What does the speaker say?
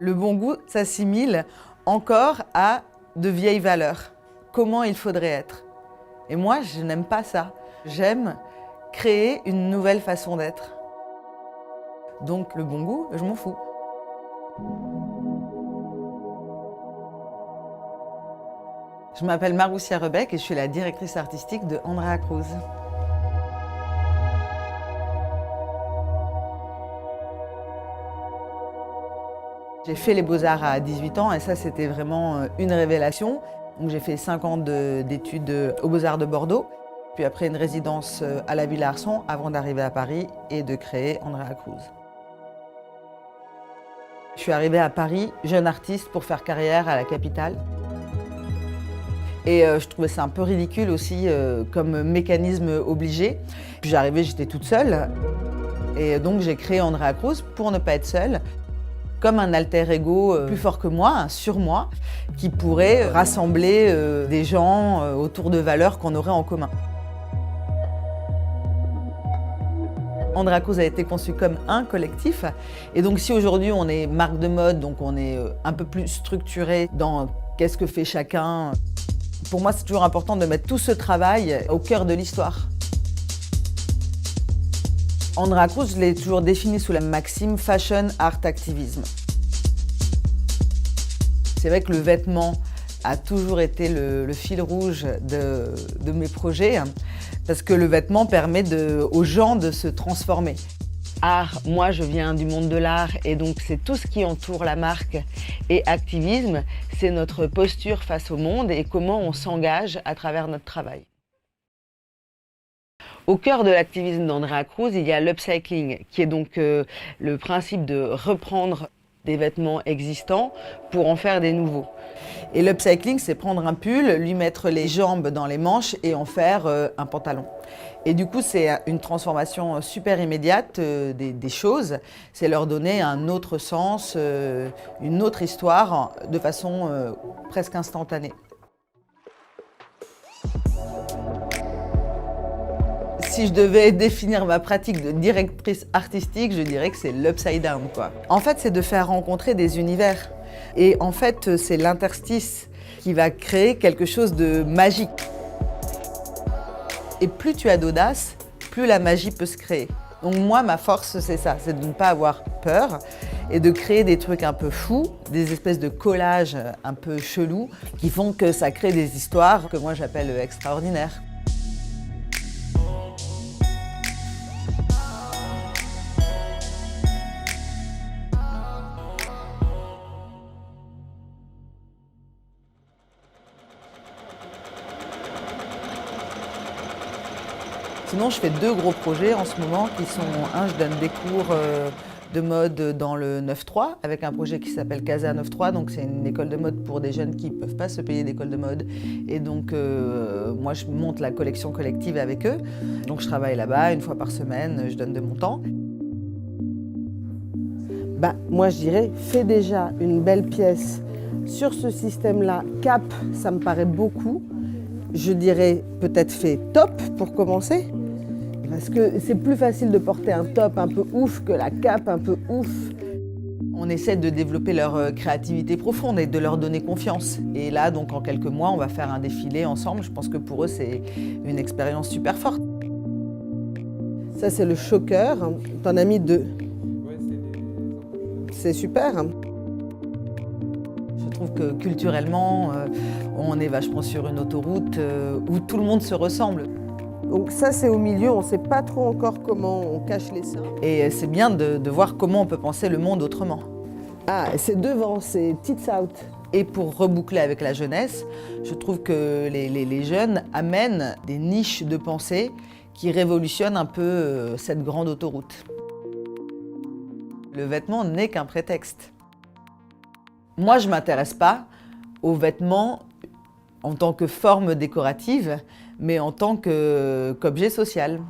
Le bon goût s'assimile encore à de vieilles valeurs. Comment il faudrait être. Et moi, je n'aime pas ça. J'aime créer une nouvelle façon d'être. Donc le bon goût, je m'en fous. Je m'appelle Maroussia Rebec et je suis la directrice artistique de Andrea Cruz. J'ai fait les Beaux-Arts à 18 ans et ça, c'était vraiment une révélation. Donc j'ai fait 5 ans d'études aux Beaux-Arts de Bordeaux, puis après une résidence à la Villa Arson avant d'arriver à Paris et de créer Andrea Cruz. Je suis arrivée à Paris, jeune artiste, pour faire carrière à la capitale. Et je trouvais ça un peu ridicule aussi comme mécanisme obligé. Puis j'arrivais, j'étais toute seule. Et donc j'ai créé Andrea Cruz pour ne pas être seule, comme un alter ego plus fort que moi, un surmoi, qui pourrait rassembler des gens autour de valeurs qu'on aurait en commun. Andrea Cruz a été conçu comme un collectif. Et donc si aujourd'hui on est marque de mode, donc on est un peu plus structuré dans qu'est-ce que fait chacun, pour moi c'est toujours important de mettre tout ce travail au cœur de l'histoire. Andrea Cruz, je l'ai toujours défini sous la maxime Fashion, Art, Activisme. C'est vrai que le vêtement a toujours été le fil rouge de mes projets, parce que le vêtement permet aux gens de se transformer. Art, moi je viens du monde de l'art et donc c'est tout ce qui entoure la marque. Et activisme, c'est notre posture face au monde et comment on s'engage à travers notre travail. Au cœur de l'activisme d'Andrea Cruz, il y a l'upcycling, qui est donc le principe de reprendre des vêtements existants pour en faire des nouveaux. Et l'upcycling, c'est prendre un pull, lui mettre les jambes dans les manches et en faire un pantalon. Et du coup, c'est une transformation super immédiate des choses. C'est leur donner un autre sens, une autre histoire, de façon presque instantanée. Si je devais définir ma pratique de directrice artistique, je dirais que c'est l'upside down, quoi. En fait, c'est de faire rencontrer des univers. Et en fait, c'est l'interstice qui va créer quelque chose de magique. Et plus tu as d'audace, plus la magie peut se créer. Donc moi, ma force, c'est ça, c'est de ne pas avoir peur et de créer des trucs un peu fous, des espèces de collages un peu chelous qui font que ça crée des histoires que moi j'appelle extraordinaires. Sinon, je fais 2 gros projets en ce moment qui sont, je donne des cours de mode dans le 9-3 avec un projet qui s'appelle Casa 9-3. Donc c'est une école de mode pour des jeunes qui ne peuvent pas se payer d'école de mode. Et donc moi, je monte la collection collective avec eux. Donc je travaille là-bas 1 fois par semaine, je donne de mon temps. Moi, je dirais, fais déjà une belle pièce sur ce système-là. Cap, ça me paraît beaucoup. Je dirais peut-être fais top pour commencer. Parce que c'est plus facile de porter un top un peu ouf que la cape un peu ouf. On essaie de développer leur créativité profonde et de leur donner confiance. Et là, donc en quelques mois, on va faire un défilé ensemble. Je pense que pour eux, c'est une expérience super forte. Ça, c'est le choker. T'en as mis 2. C'est super. Je trouve que culturellement, on est vachement sur une autoroute où tout le monde se ressemble. Donc ça, c'est au milieu, on ne sait pas trop encore comment on cache les seins. Et c'est bien de voir comment on peut penser le monde autrement. Ah, c'est devant, c'est tits out. Et pour reboucler avec la jeunesse, je trouve que les jeunes amènent des niches de pensée qui révolutionnent un peu cette grande autoroute. Le vêtement n'est qu'un prétexte. Moi, je ne m'intéresse pas aux vêtements en tant que forme décorative, mais en tant qu'objet social.